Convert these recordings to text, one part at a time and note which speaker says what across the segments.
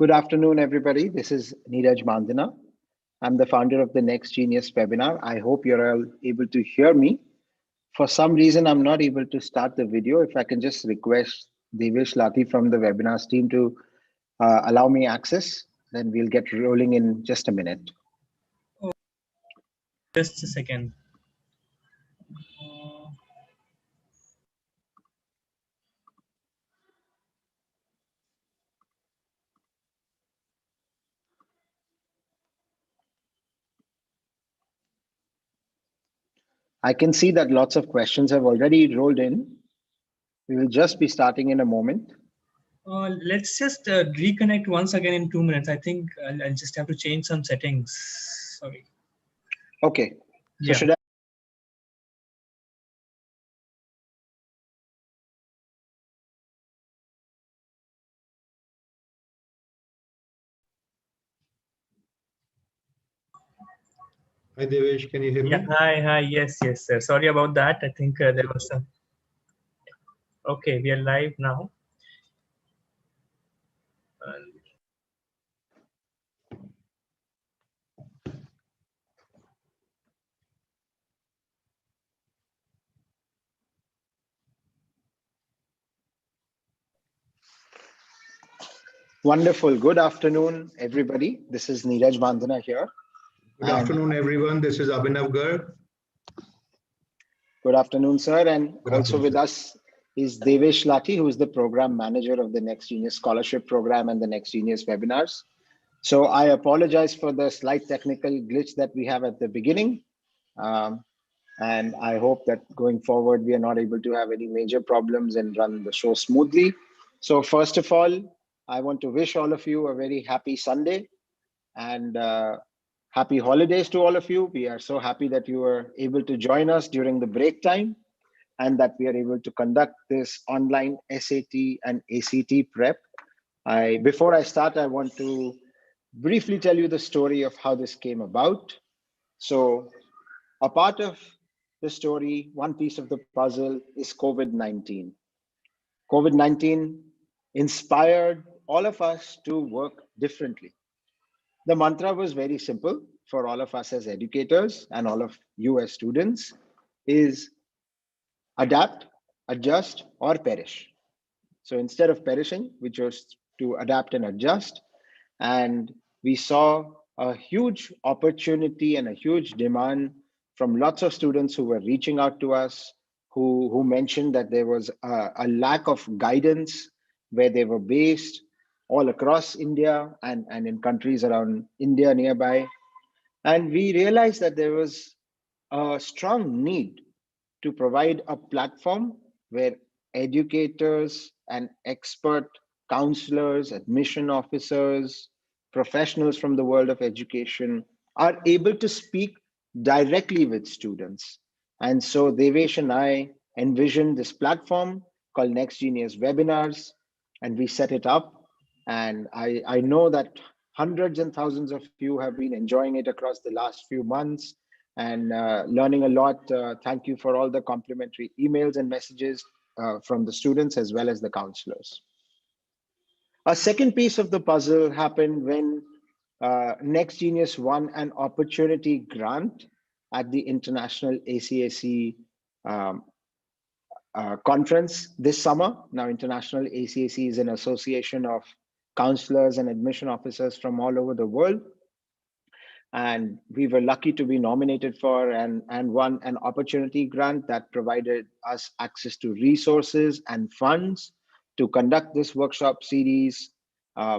Speaker 1: Good afternoon, everybody. This is Neeraj Mandana. I'm the founder of the Next Genius webinar. I hope you're all able to hear me. For some reason, I'm not able to start the video. If I can just request Devesh Lati from the webinars team to allow me access, then we'll get rolling in just a minute.
Speaker 2: Just a second.
Speaker 1: I can see that lots of questions have already rolled in. We will just be starting in a moment.
Speaker 2: Let's just reconnect once again in 2 minutes. I think I'll just have to change some settings. Sorry.
Speaker 1: Okay. So
Speaker 2: Yeah.
Speaker 1: should I?
Speaker 3: Hi Devesh, can you hear me?
Speaker 2: Yeah. Hi. Yes, sir. Sorry about that. I think there was some. Okay, we are live now.
Speaker 1: Wonderful. Good afternoon, everybody. This is Neeraj Mandana here.
Speaker 3: Good afternoon, everyone. This is Abhinav Garg.
Speaker 1: Good afternoon, sir. And
Speaker 3: Good
Speaker 1: also
Speaker 3: afternoon,
Speaker 1: with
Speaker 3: sir.
Speaker 1: us is Devesh Lati, who is the program manager of the Next Genius Scholarship Program and the Next Genius webinars. So I apologize for the slight technical glitch that we have at the beginning. And I hope that going forward, we are not able to have any major problems and run the show smoothly. So first of all, I want to wish all of you a very happy Sunday and happy holidays to all of you. We are so happy that you were able to join us during the break time and that we are able to conduct this online SAT and ACT prep. Before I start, I want to briefly tell you the story of how this came about. So a part of the story, one piece of the puzzle is COVID-19. COVID-19 inspired all of us to work differently. The mantra was very simple for all of us as educators and all of you as students is adapt, adjust, or perish. So instead of perishing, we chose to adapt and adjust. And we saw a huge opportunity and a huge demand from lots of students who were reaching out to us, who mentioned that there was a lack of guidance where they were based all across India and in countries around India nearby. And we realized that there was a strong need to provide a platform where educators and expert counselors, admission officers, professionals from the world of education are able to speak directly with students. And so Devesh and I envisioned this platform called Next Genius Webinars, and we set it up. And I know that hundreds and thousands of you have been enjoying it across the last few months and learning a lot. Thank you for all the complimentary emails and messages from the students as well as the counselors. A second piece of the puzzle happened when Next Genius won an opportunity grant at the International ACAC conference this summer. Now, International ACAC is an association of counselors and admission officers from all over the world. And we were lucky to be nominated for and won an opportunity grant that provided us access to resources and funds to conduct this workshop series,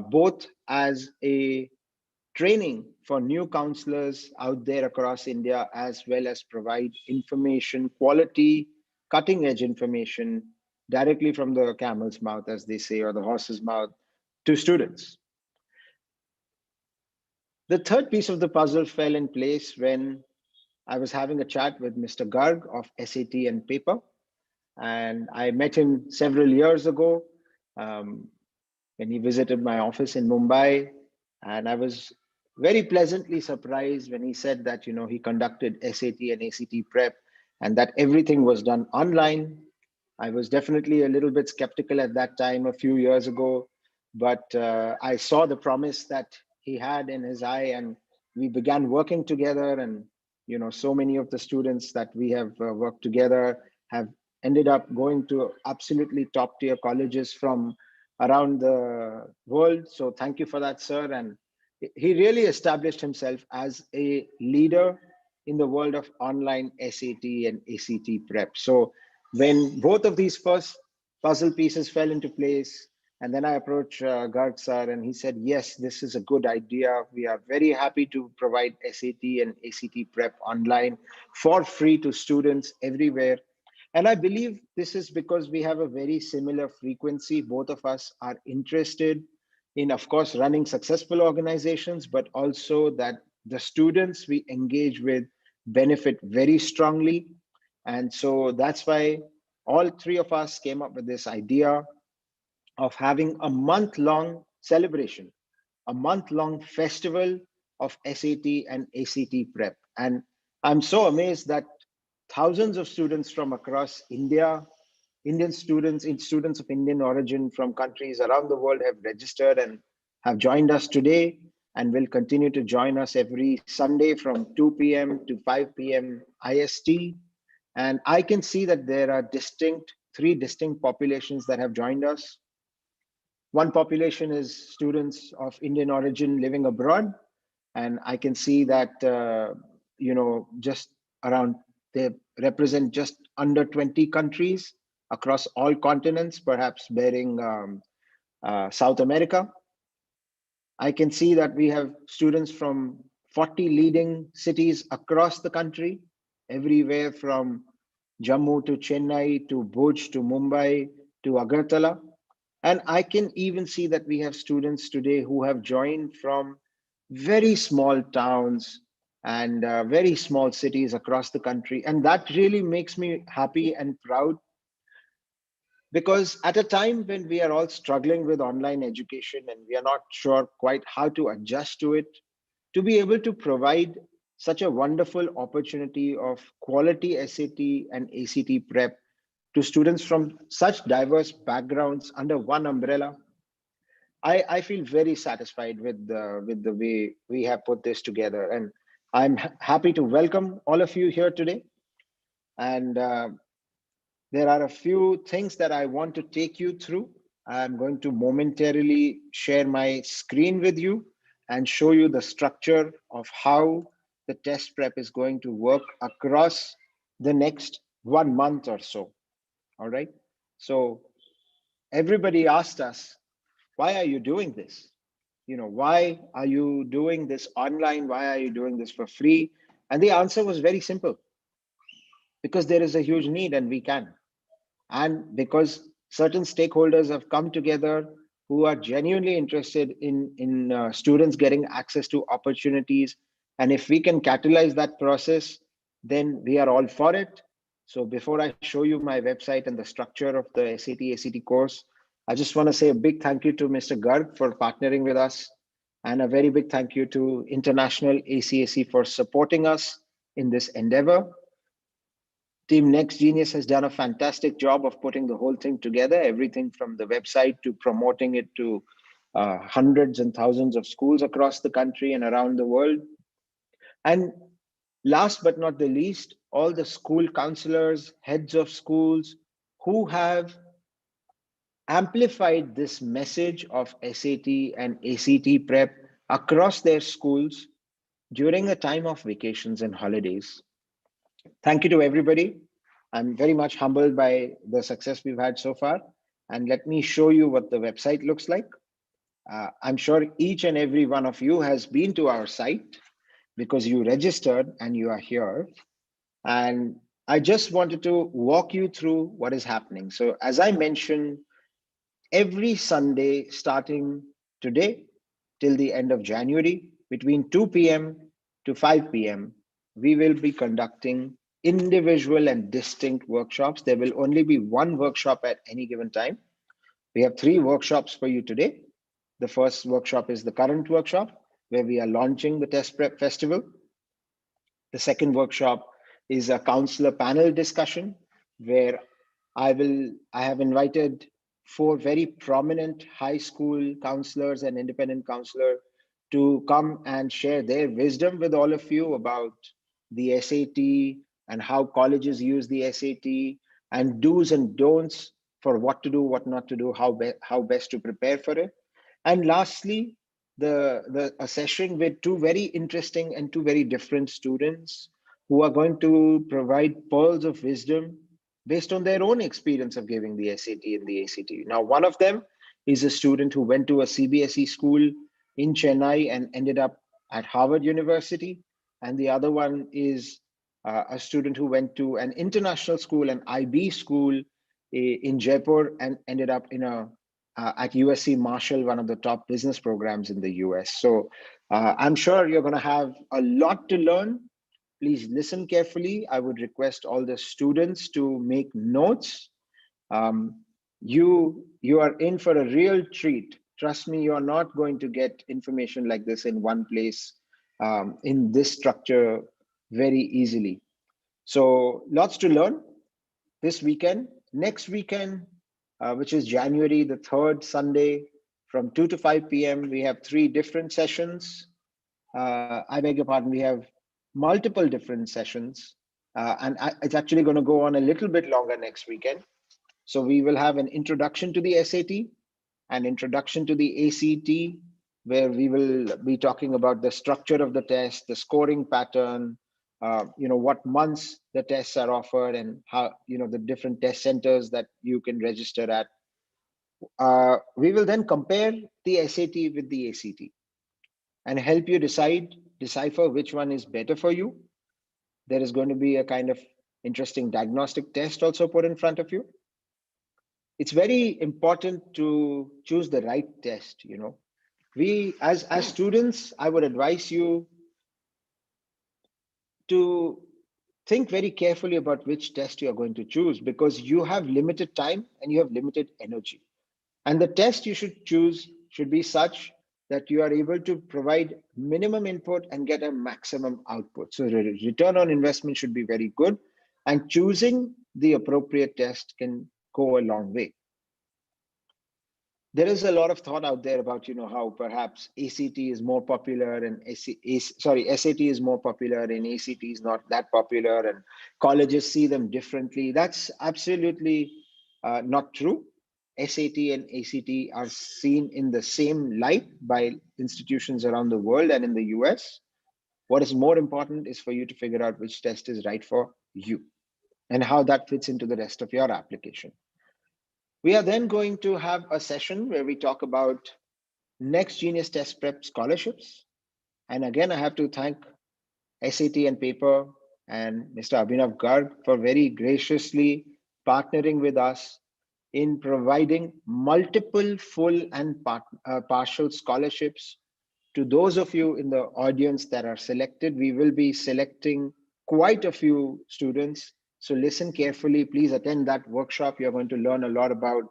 Speaker 1: both as a training for new counselors out there across India, as well as provide information, quality, cutting edge information directly from the camel's mouth, as they say, or the horse's mouth to students. The third piece of the puzzle fell in place when I was having a chat with Mr. Garg of SAT and Paper. And I met him several years ago when he visited my office in Mumbai. And I was very pleasantly surprised when he said that, he conducted SAT and ACT prep and that everything was done online. I was definitely a little bit skeptical at that time, a few years ago. but I saw the promise that he had in his eye, and we began working together. And so many of the students that we have worked together have ended up going to absolutely top tier colleges from around the world. So thank you for that, sir. And he really established himself as a leader in the world of online SAT and ACT prep. So when both of these first puzzle pieces fell into place, and then I approached Garg sir, and he said, yes, this is a good idea. We are very happy to provide SAT and ACT prep online for free to students everywhere. And I believe this is because we have a very similar frequency. Both of us are interested in, of course, running successful organizations, but also that the students we engage with benefit very strongly. And so that's why all three of us came up with this idea of having a month-long celebration, a month-long festival of SAT and ACT prep. And I'm so amazed that thousands of students from across India, Indian students, students of Indian origin from countries around the world have registered and have joined us today, and will continue to join us every Sunday from 2 p.m. to 5 p.m. IST. And I can see that there are three distinct populations that have joined us. One population is students of Indian origin living abroad, and I can see that just around, they represent just under 20 countries across all continents, perhaps bearing South America. I can see that we have students from 40 leading cities across the country, everywhere from Jammu to Chennai to Bhuj to Mumbai to Agartala. And I can even see that we have students today who have joined from very small towns and very small cities across the country. And that really makes me happy and proud, because at a time when we are all struggling with online education and we are not sure quite how to adjust to it, to be able to provide such a wonderful opportunity of quality SAT and ACT prep to students from such diverse backgrounds under one umbrella, I feel very satisfied with the way we have put this together. And I'm happy to welcome all of you here today. And there are a few things that I want to take you through. I'm going to momentarily share my screen with you and show you the structure of how the test prep is going to work across the next 1 month or so. All right. So everybody asked us, why are you doing this? Why are you doing this online? Why are you doing this for free? And the answer was very simple: because there is a huge need and we can. And because certain stakeholders have come together who are genuinely interested in students getting access to opportunities. And if we can catalyze that process, then we are all for it. So before I show you my website and the structure of the SAT ACT course, I just want to say a big thank you to Mr. Garg for partnering with us, and a very big thank you to International ACAC for supporting us in this endeavor. Team Next Genius has done a fantastic job of putting the whole thing together, everything from the website to promoting it to hundreds and thousands of schools across the country and around the world. And last but not the least, all the school counselors, heads of schools who have amplified this message of SAT and ACT prep across their schools during a time of vacations and holidays. Thank you to everybody. I'm very much humbled by the success we've had so far. And let me show you what the website looks like. I'm sure each and every one of you has been to our site because you registered and you are here. And I just wanted to walk you through what is happening. So as I mentioned, every Sunday starting today till the end of January, between 2 p.m. to 5 p.m., we will be conducting individual and distinct workshops. There will only be one workshop at any given time. We have 3 workshops for you today. The first workshop is the current workshop, where we are launching the Test Prep Festival. The second workshop is a counselor panel discussion, where I have invited 4 very prominent high school counselors and independent counselor to come and share their wisdom with all of you about the SAT and how colleges use the SAT and do's and don'ts for what to do, what not to do, how best to prepare for it. And lastly, a session with 2 very interesting and 2 very different students who are going to provide pearls of wisdom based on their own experience of giving the SAT and the ACT. Now, one of them is a student who went to a CBSE school in Chennai and ended up at Harvard University. And the other one is a student who went to an international school, an IB school in Jaipur, and ended up at USC Marshall, one of the top business programs in the US. So I'm sure you're going to have a lot to learn. Please listen carefully. I would request all the students to make notes. You are in for a real treat. Trust me, you're not going to get information like this in one place in this structure very easily. So lots to learn this weekend. Next weekend, which is January the 3rd, Sunday, from 2 to 5 p.m., we have 3 different sessions. I beg your pardon, we have multiple different sessions. It's actually going to go on a little bit longer next weekend. So we will have an introduction to the SAT, an introduction to the ACT, where we will be talking about the structure of the test, the scoring pattern, what months the tests are offered, and how, the different test centers that you can register at. We will then compare the SAT with the ACT and help you decipher which one is better for you. There is going to be a kind of interesting diagnostic test also put in front of you. It's very important to choose the right test. We as students, I would advise you to think very carefully about which test you are going to choose, because you have limited time and you have limited energy. And the test you should choose should be such that you are able to provide minimum input and get a maximum output. So the return on investment should be very good, and choosing the appropriate test can go a long way. There is a lot of thought out there about how perhaps ACT is more popular and SAT is more popular and ACT is not that popular, and colleges see them differently. That's absolutely not true. SAT and ACT are seen in the same light by institutions around the world and in the US. What is more important is for you to figure out which test is right for you and how that fits into the rest of your application. We are then going to have a session where we talk about Next Genius Test Prep scholarships. And again, I have to thank SAT and Paper and Mr. Abhinav Garg for very graciously partnering with us in providing multiple full and partial scholarships to those of you in the audience that are selected. We will be selecting quite a few students. So listen carefully, please attend that workshop. You're going to learn a lot about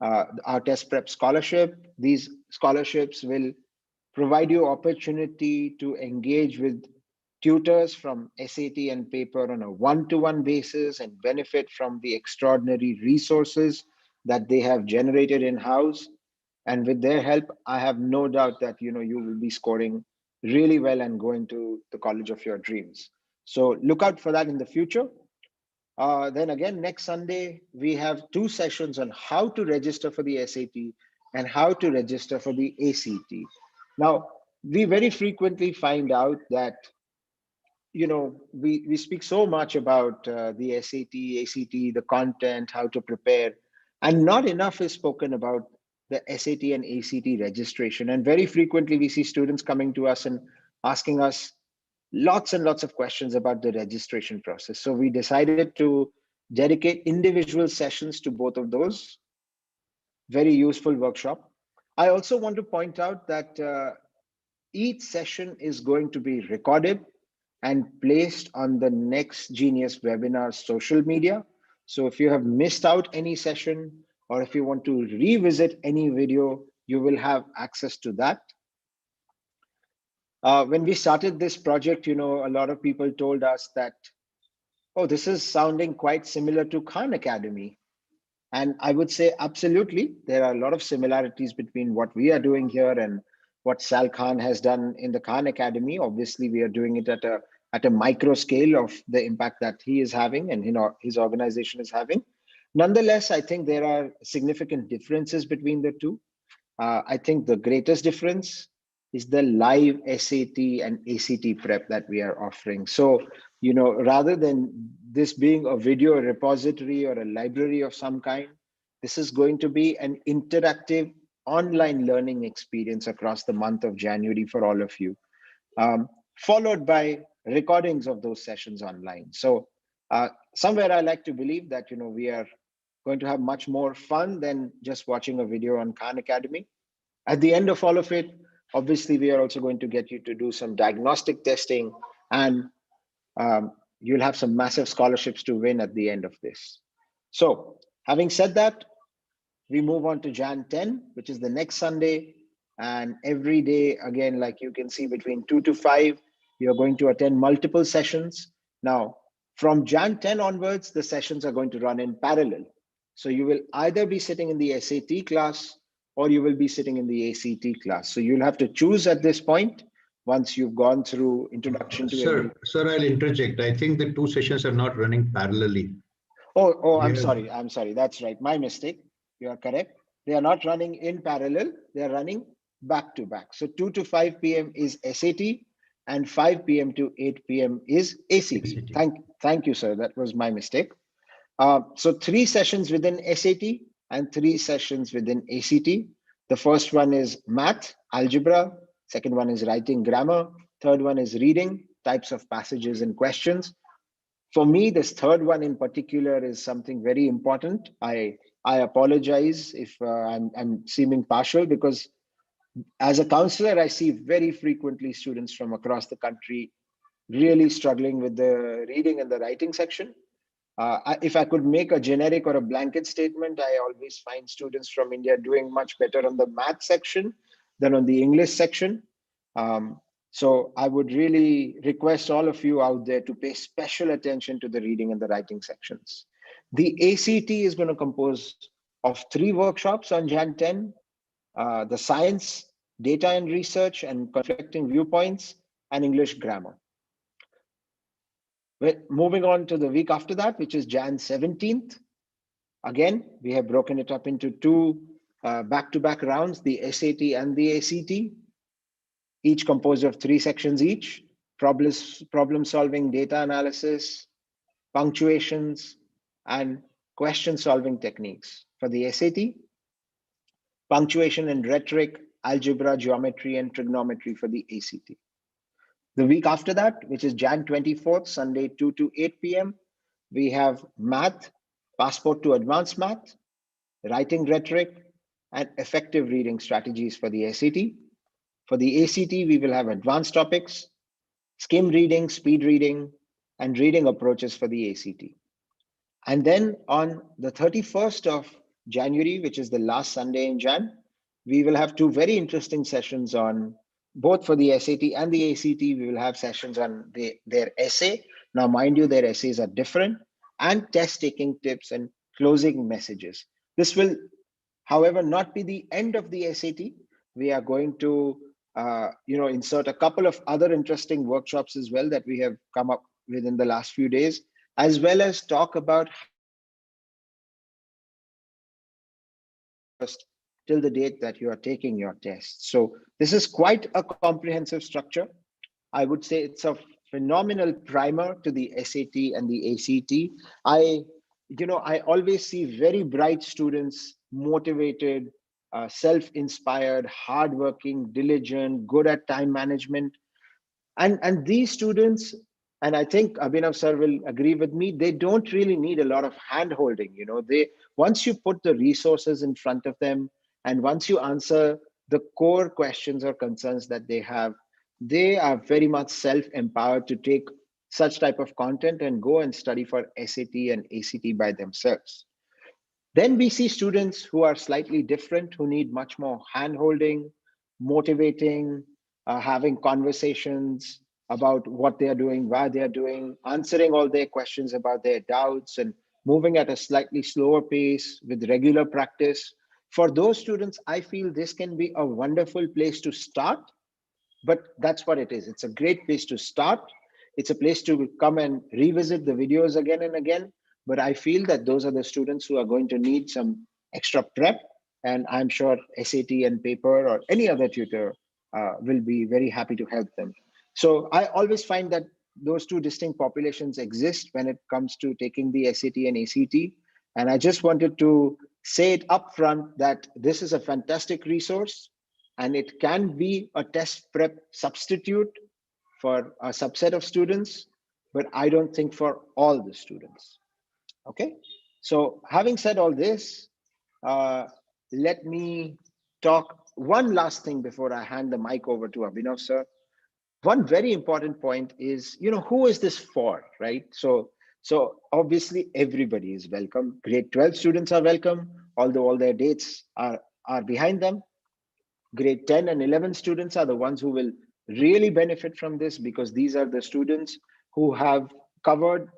Speaker 1: our test prep scholarship. These scholarships will provide you opportunity to engage with tutors from SAT and Paper on a one-to-one basis and benefit from the extraordinary resources that they have generated in-house. And with their help, I have no doubt that you will be scoring really well and going to the college of your dreams. So look out for that in the future. Then again, next Sunday, we have 2 sessions on how to register for the SAT and how to register for the ACT. Now, we very frequently find out that, we speak so much about the SAT, ACT, the content, how to prepare, and not enough is spoken about the SAT and ACT registration. And very frequently, we see students coming to us and asking us lots and lots of questions about the registration process. So we decided to dedicate individual sessions to both of those. Very useful workshop. I also want to point out that each session is going to be recorded and placed on the Next Genius webinar social media. So if you have missed out any session, or if you want to revisit any video, you will have access to that. When we started this project, a lot of people told us that, oh, this is sounding quite similar to Khan Academy. And I would say absolutely, there are a lot of similarities between what we are doing here and what Sal Khan has done in the Khan Academy. Obviously, we are doing it at a micro scale of the impact that he is having and his organization is having. Nonetheless, I think there are significant differences between the two. I think the greatest difference is the live SAT and ACT prep that we are offering. So, rather than this being a video repository or a library of some kind, this is going to be an interactive online learning experience across the month of January for all of you, followed by recordings of those sessions online. So somewhere I like to believe that, we are going to have much more fun than just watching a video on Khan Academy. At the end of all of it, obviously, we are also going to get you to do some diagnostic testing, and you'll have some massive scholarships to win at the end of this. So having said that, we move on to Jan 10, which is the next Sunday. And every day, again, like you can see, between 2 to 5, you're going to attend multiple sessions. Now, from Jan 10 onwards, the sessions are going to run in parallel. So you will either be sitting in the SAT class or you will be sitting in the ACT class. So you'll have to choose at this point once you've gone through introduction to
Speaker 3: Sir, I'll interject. I think the two sessions are not running parallelly.
Speaker 1: Oh, I'm sorry. That's right. My mistake. You are correct. They are not running in parallel. They are running back to back. So 2 to 5 p.m. is SAT and 5 p.m. to 8 p.m. is ACT. Thank you, sir. That was my mistake. So 3 sessions within SAT and 3 sessions within ACT. The first one is math, algebra. Second one is writing, grammar. Third one is reading, types of passages and questions. For me, this third one in particular is something very important. I apologize if I'm seeming partial, because as a counselor, I see very frequently students from across the country really struggling with the reading and the writing section. If I could make a generic or a blanket statement, I always find students from India doing much better on the math section than on the English section. So I would really request all of you out there to pay special attention to the reading and the writing sections. The ACT is going to compose of 3 workshops on Jan 10, the science, data and research, and conflicting viewpoints, and English grammar. Moving on to the week after that, which is Jan 17th. Again, we have broken it up into 2 back-to-back rounds, the SAT and the ACT, each composed of 3 sections each: problem solving, data analysis, punctuations, and question solving techniques. For the SAT, punctuation and rhetoric, algebra, geometry, and trigonometry for the ACT. The week after that, which is Jan 24th, Sunday, 2 to 8 p.m., we have math, passport to advanced math, writing rhetoric, and effective reading strategies for the SAT. For the ACT, we will have advanced topics, skim reading, speed reading, and reading approaches for the ACT. And then on the 31st of January, which is the last Sunday in Jan, we will have 2 very interesting sessions on both for the SAT and the ACT. We will have sessions on their essay. Now, mind you, their essays are different, and test taking tips and closing messages. This will, however, not be the end of the SAT. We are going to insert a couple of other interesting workshops as well that we have come up with in the last few days, as well as talk about till the date that you are taking your test. So this is quite a comprehensive structure. I would say it's a phenomenal primer to the SAT and the ACT. I always see very bright students, motivated, self-inspired, hardworking, diligent, good at time management. And these students, and I think Abhinav sir will agree with me, they don't really need a lot of hand holding. Once you put the resources in front of them, and once you answer the core questions or concerns that they are very much self-empowered to take such type of content and go and study for SAT and ACT by themselves. Then we see students who are slightly different, who need much more hand-holding, motivating, having conversations about what they are doing, why they are doing, answering all their questions about their doubts, and moving at a slightly slower pace with regular practice. For those students, I feel this can be a wonderful place to start, but that's what it is. It's a great place to start. It's a place to come and revisit the videos again and again. But I feel that those are the students who are going to need some extra prep. And I'm sure SAT and paper or any other tutor will be very happy to help them. So I always find that those two distinct populations exist when it comes to taking the SAT and ACT. And I just wanted to say it upfront that this is a fantastic resource and it can be a test prep substitute for a subset of students, but I don't think for all the students. Okay, so having said all this, let me talk one last thing before I hand the mic over to Abhinav sir. One very important point is, who is this for, right? So obviously everybody is welcome. Grade 12 students are welcome, although all their dates are behind them. Grade 10 and 11 students are the ones who will really benefit from this, because these are the students who have covered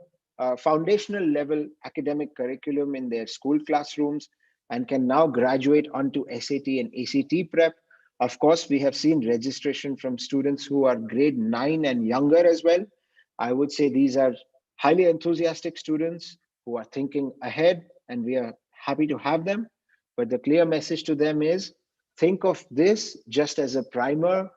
Speaker 1: foundational level academic curriculum in their school classrooms and can now graduate onto SAT and ACT prep. Of course, we have seen registration from students who are grade 9 and younger as well. I would say these are highly enthusiastic students who are thinking ahead, and we are happy to have them. But the clear message to them is, think of this just as a primer,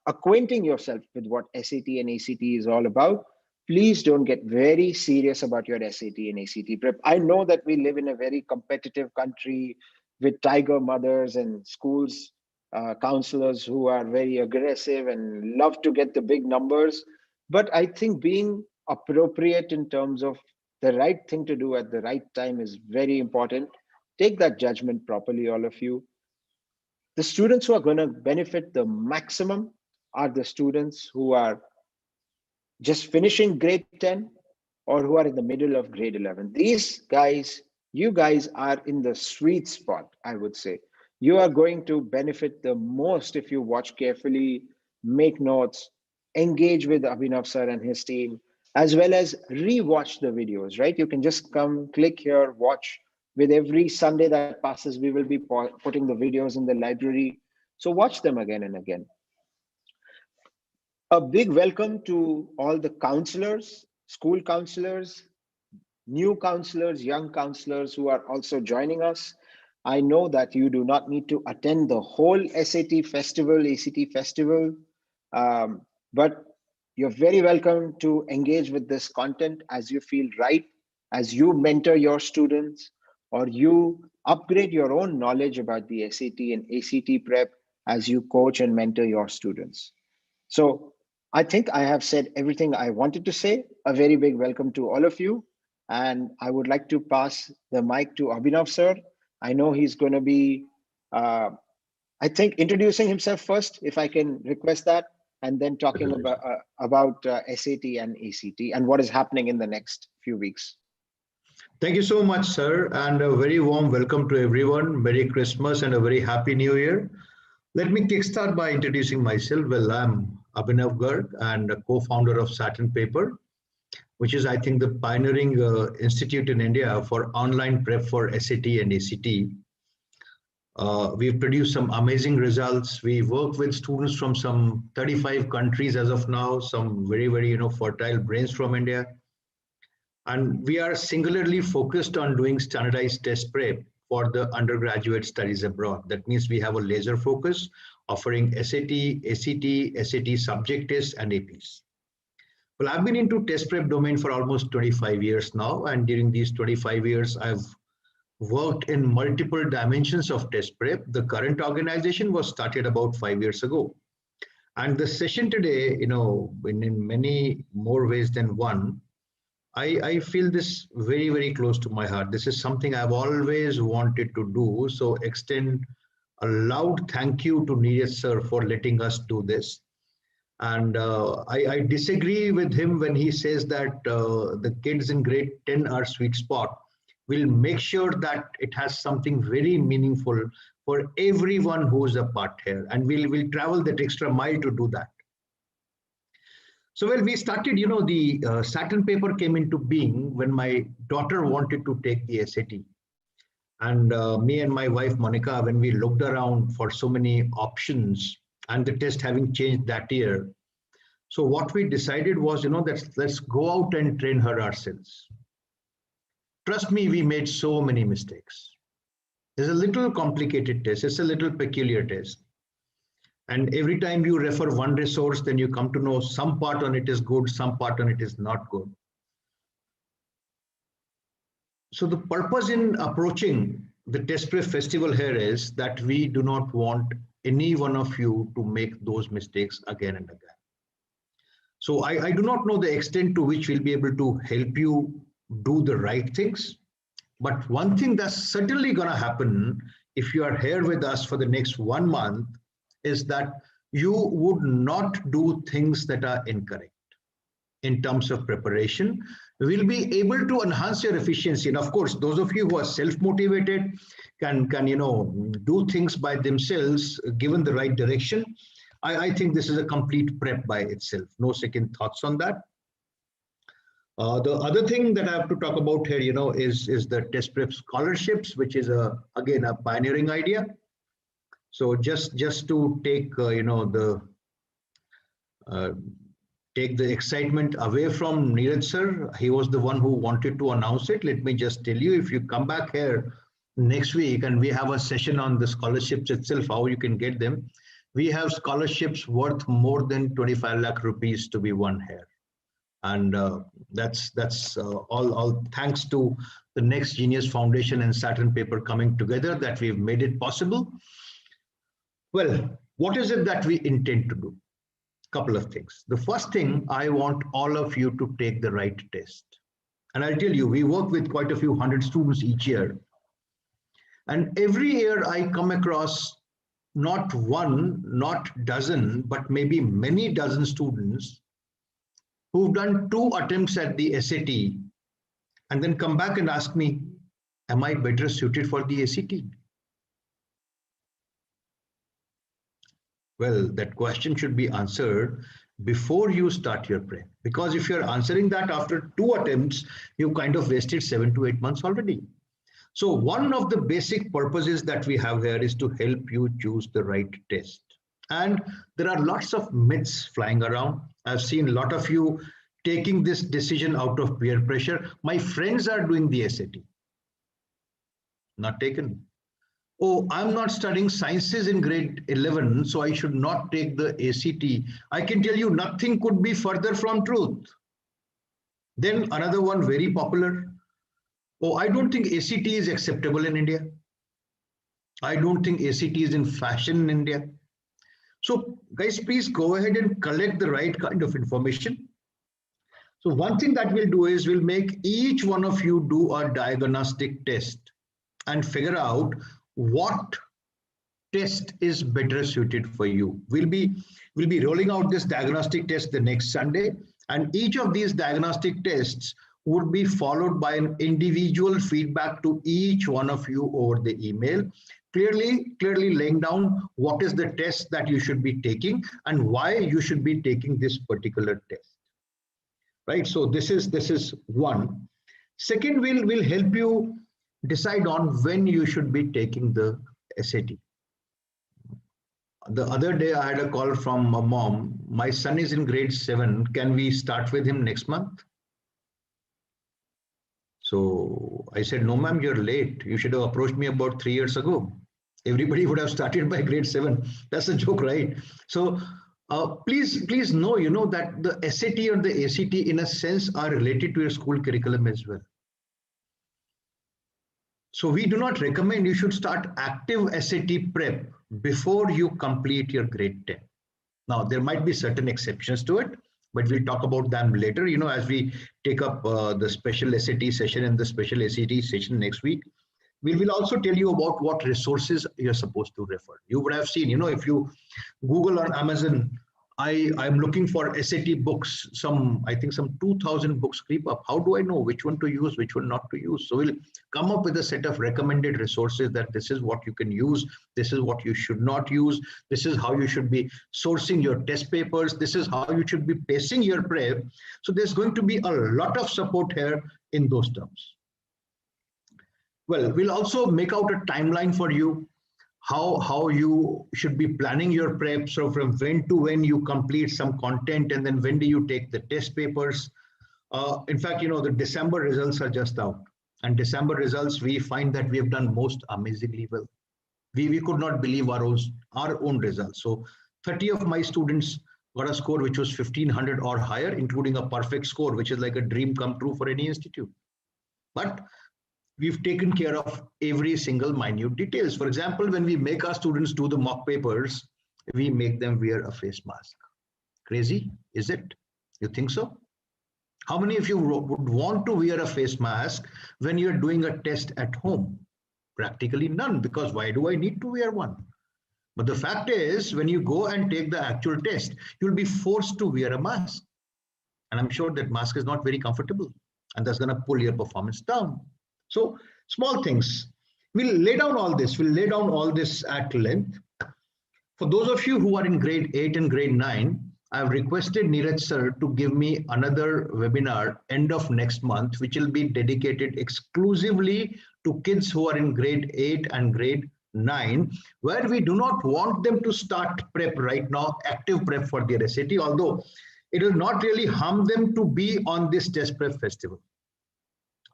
Speaker 1: acquainting yourself with what SAT and ACT is all about. Please don't get very serious about your SAT and ACT prep. I know that we live in a very competitive country with tiger mothers and schools, counselors who are very aggressive and love to get the big numbers. But I think being appropriate in terms of the right thing to do at the right time is very important. Take that judgment properly, all of you. The students who are going to benefit the maximum are the students who are just finishing grade 10 or who are in the middle of grade 11. These guys, you guys are in the sweet spot, I would say. You are going to benefit the most if you watch carefully, make notes, engage with Abhinav sir and his team, as well as re-watch the videos, right? You can just come, click here, watch. With every Sunday that passes, we will be putting the videos in the library. So watch them again and again. A big welcome to all the counselors, school counselors, new counselors, young counselors who are also joining us. I know that you do not need to attend the whole SAT festival, ACT festival, but you're very welcome to engage with this content as you feel right, as you mentor your students, or you upgrade your own knowledge about the SAT and ACT prep as you coach and mentor your students. So I think I have said everything I wanted to say. A very big welcome to all of you. And I would like to pass the mic to Abhinav sir. I know he's going to be, I think, introducing himself first, if I can request that, and then talking about SAT and ACT and what is happening in the next few weeks.
Speaker 3: Thank you so much, sir, and a very warm welcome to everyone. Merry Christmas and a very happy New Year. Let me kickstart by introducing myself. Well, I'm Abhinav Garg and a co-founder of Satin Paper, which is, I think, the pioneering institute in India for online prep for SAT and ACT. We've produced some amazing results. We work with students from some 35 countries as of now, some very, very, fertile brains from India. And we are singularly focused on doing standardized test prep for the undergraduate studies abroad. That means we have a laser focus, offering SAT, ACT, SAT subject tests, and APs. Well, I've been into test prep domain for almost 25 years now. And during these 25 years, I've worked in multiple dimensions of test prep. The current organization was started about 5 years ago. And the session today, in many more ways than one, I feel this very, very close to my heart. This is something I've always wanted to do. So extend a loud thank you to Neeraj sir for letting us do this. And I disagree with him when he says that the kids in grade 10 are sweet spot. We'll make sure that it has something very meaningful for everyone who's a part here. And we'll travel that extra mile to do that. So well, we started, the Saturn paper came into being when my daughter wanted to take the SAT. And me and my wife, Monica, when we looked around for so many options and the test having changed that year, so what we decided was, let's go out and train her ourselves. Trust me, we made so many mistakes. It's a little complicated test. It's a little peculiar test. And every time you refer one resource, then you come to know some part on it is good, some part on it is not good. So the purpose in approaching the test prep festival here is that we do not want any one of you to make those mistakes again and again. So I do not know the extent to which we'll be able to help you do the right things. But one thing that's certainly going to happen if you are here with us for the next 1 month is that you would not do things that are incorrect in terms of preparation. We'll be able to enhance your efficiency. And of course, those of you who are self-motivated can do things by themselves, given the right direction. I think this is a complete prep by itself. No second thoughts on that. The other thing that I have to talk about here, is the test prep scholarships, which is again a pioneering idea. So just to take take the excitement away from Neeraj sir, he was the one who wanted to announce it. Let me just tell you, if you come back here next week and we have a session on the scholarships itself, how you can get them. We have scholarships worth more than 25 lakh rupees to be won here. And that's all thanks to the Next Genius Foundation and Saturn paper coming together that we've made it possible. Well, what is it that we intend to do? Couple of things. The first thing, I want all of you to take the right test. And I'll tell you, we work with quite a few hundred students each year. And every year I come across not one, not dozen, but maybe many dozen students who've done 2 attempts at the SAT and then come back and ask me, am I better suited for the SAT? Well, that question should be answered before you start your prep. Because if you're answering that after 2 attempts, you kind of wasted 7 to 8 months already. So one of the basic purposes that we have here is to help you choose the right test. And there are lots of myths flying around. I've seen a lot of you taking this decision out of peer pressure. My friends are doing the SAT. Not taken. Oh, I'm not studying sciences in grade 11, so I should not take the ACT. I can tell you nothing could be further from truth. Then another one very popular. Oh, I don't think ACT is acceptable in India. I don't think ACT is in fashion in India. So guys, please go ahead and collect the right kind of information. So one thing that we'll do is we'll make each one of you do a diagnostic test and figure out what test is better suited for you. We'll be rolling out this diagnostic test the next Sunday, and each of these diagnostic tests would be followed by an individual feedback to each one of you over the email, clearly laying down what is the test that you should be taking and why you should be taking this particular test. Right? So this is one. Second, we'll help you decide on when you should be taking the SAT. The other day I had a call from a mom. My son is in grade 7. Can we start with him next month? So I said, no, ma'am, you're late. You should have approached me about 3 years ago. Everybody would have started by grade 7. That's a joke, right? So please know, that the SAT or the ACT in a sense are related to your school curriculum as well. So we do not recommend you should start active SAT prep before you complete your grade 10. Now, there might be certain exceptions to it, but we'll talk about them later, as we take up the special SAT session and the special ACT session next week. We will also tell you about what resources you're supposed to refer. You would have seen, if you Google on Amazon, I'm looking for SAT books, I think some 2,000 books creep up. How do I know which one to use, which one not to use? So we'll come up with a set of recommended resources that this is what you can use, this is what you should not use, this is how you should be sourcing your test papers, this is how you should be pacing your prep. So there's going to be a lot of support here in those terms. Well, we'll also make out a timeline for you, how you should be planning your prep. So from when to when you complete some content, and then when do you take the test papers. In fact, the December results are just out, and December results, we find that we have done most amazingly well. We could not believe our own results. So 30 of my students got a score which was 1500 or higher, including a perfect score, which is like a dream come true for any institute. But we've taken care of every single minute details. For example, when we make our students do the mock papers, we make them wear a face mask. Crazy, is it? You think so? How many of you would want to wear a face mask when you're doing a test at home? Practically none, because why do I need to wear one? But the fact is, when you go and take the actual test, you'll be forced to wear a mask. And I'm sure that mask is not very comfortable, and that's going to pull your performance down. So small things. We'll lay down all this. We'll lay down all this at length. For those of you who are in grade 8 and grade 9, I've requested Neeraj sir to give me another webinar end of next month, which will be dedicated exclusively to kids who are in grade 8 and grade 9, where we do not want them to start prep right now, active prep for their SAT, although it will not really harm them to be on this test prep festival.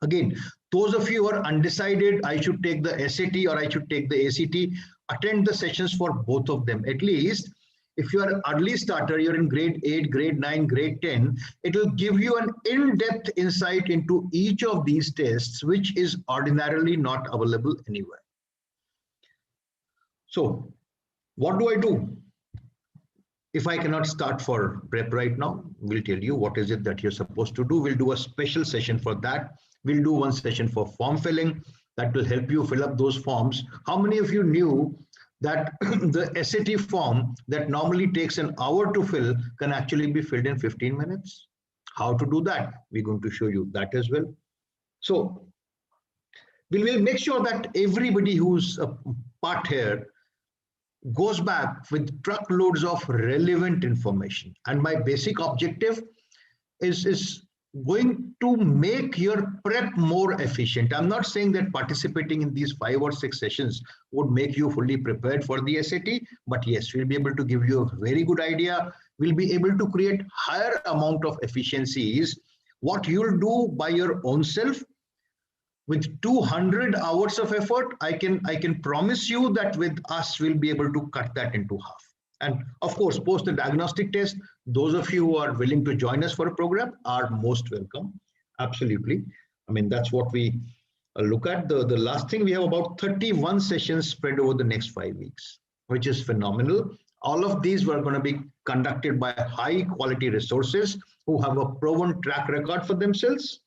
Speaker 3: Again, those of you who are undecided, I should take the SAT or I should take the ACT, attend the sessions for both of them. At least if you are an early starter, you're in grade 8, grade 9, grade 10, it will give you an in-depth insight into each of these tests, which is ordinarily not available anywhere. So what do I do? If I cannot start for prep right now, we'll tell you what is it that you're supposed to do. We'll do a special session for that. We'll do one session for form filling that will help you fill up those forms. How many of you knew that the SAT form that normally takes an hour to fill can actually be filled in 15 minutes? How to do that? We're going to show you that as well. So we will make sure that everybody who's a part here goes back with truckloads of relevant information. And my basic objective is going to make your prep more efficient. I'm not saying that participating in these 5 or 6 sessions would make you fully prepared for the SAT, but yes, we'll be able to give you a very good idea. We'll be able to create higher amount of efficiencies. What you'll do by your own self with 200 hours of effort, I can promise you that with us, we'll be able to cut that into half. And of course, post the diagnostic test, those of you who are willing to join us for a program are most welcome. Absolutely. I mean, that's what we look at. The last thing, we have about 31 sessions spread over the next 5 weeks, which is phenomenal. All of these were going to be conducted by high quality resources who have a proven track record for themselves.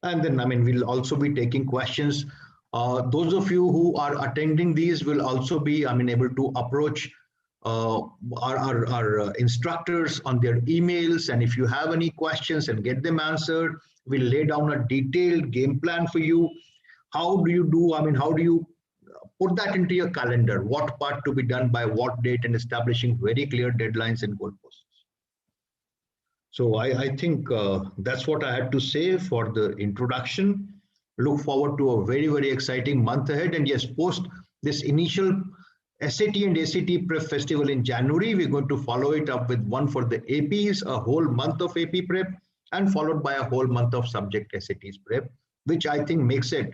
Speaker 3: And then, I mean, we'll also be taking questions. Those of you who are attending these will also be, able to approach our instructors on their emails. And if you have any questions and get them answered, we'll lay down a detailed game plan for you. How do you do, how do you put that into your calendar? What part to be done by what date, and establishing very clear deadlines and goalposts. So I think that's what I had to say for the introduction. Look forward to a very, very exciting month ahead. And yes, post this initial SAT and ACT Prep Festival in January, we're going to follow it up with one for the APs, a whole month of AP Prep, and followed by a whole month of subject SATs Prep, which I think makes it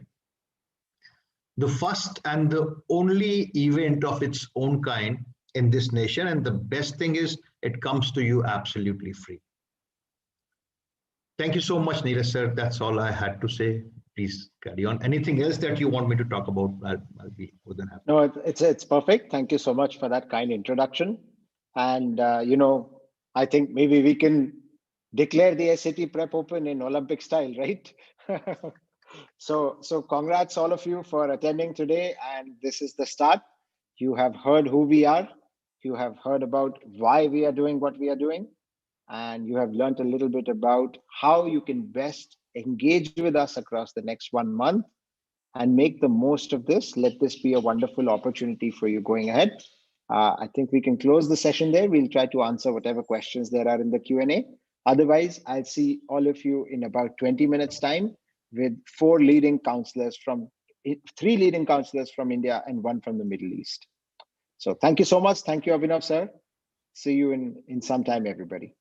Speaker 3: the first and the only event of its own kind in this nation. And the best thing is it comes to you absolutely free. Thank you so much, Neeraj sir. That's all I had to say. Please carry on. Anything else that you want me to talk about, I'll be more than happy.
Speaker 1: No, it's perfect. Thank you so much for that kind introduction. And, I think maybe we can declare the SAT Prep Open in Olympic style, right? So congrats all of you for attending today. And this is the start. You have heard who we are. you have heard about why we are doing what we are doing, and you have learned a little bit about how you can best engage with us across the next 1 month and make the most of this. Let this be a wonderful opportunity for you going ahead. I think we can close the session there. We'll try to answer whatever questions there are in the Q&A. Otherwise, I'll see all of you in about 20 minutes time with three leading counselors from India and one from the Middle East. So thank you so much. Thank you, Abhinav, sir. See you in some time, everybody.